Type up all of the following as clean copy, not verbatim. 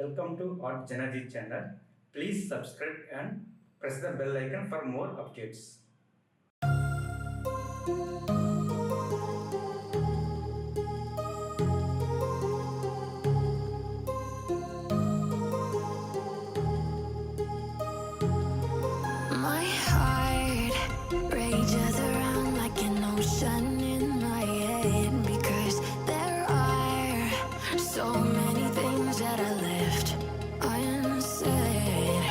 Welcome to artjanag channel. Please subscribe and press the bell icon for more updates. My heart rages around like an ocean in my head, because there are so many things that I left unsaid.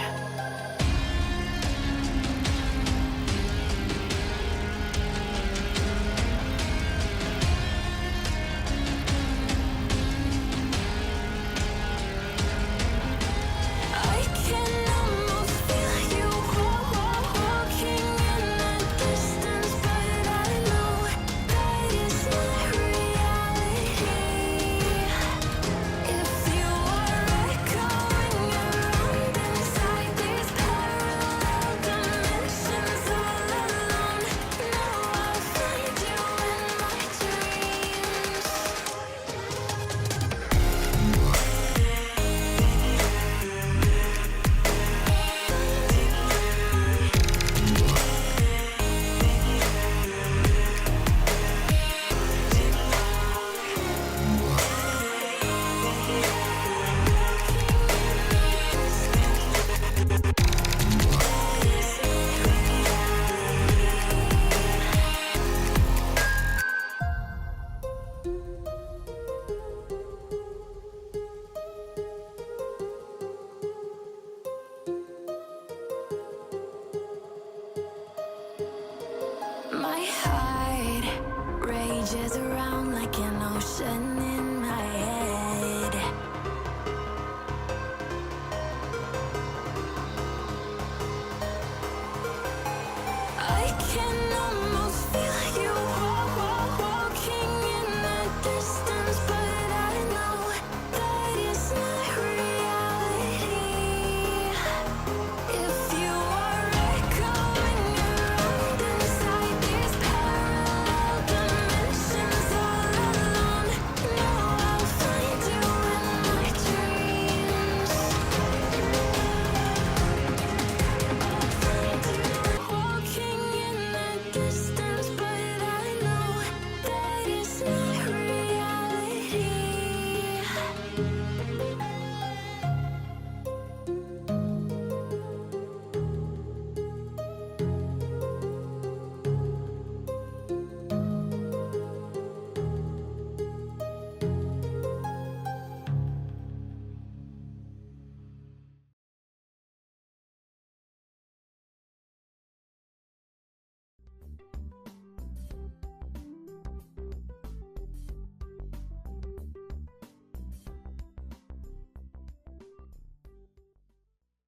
I can almost feel you walking in the distance, but I know that it's not reality. If you are echoing around inside these parallel dimensions all alone, know I'll find you in my dreams. My heart rages around like an ocean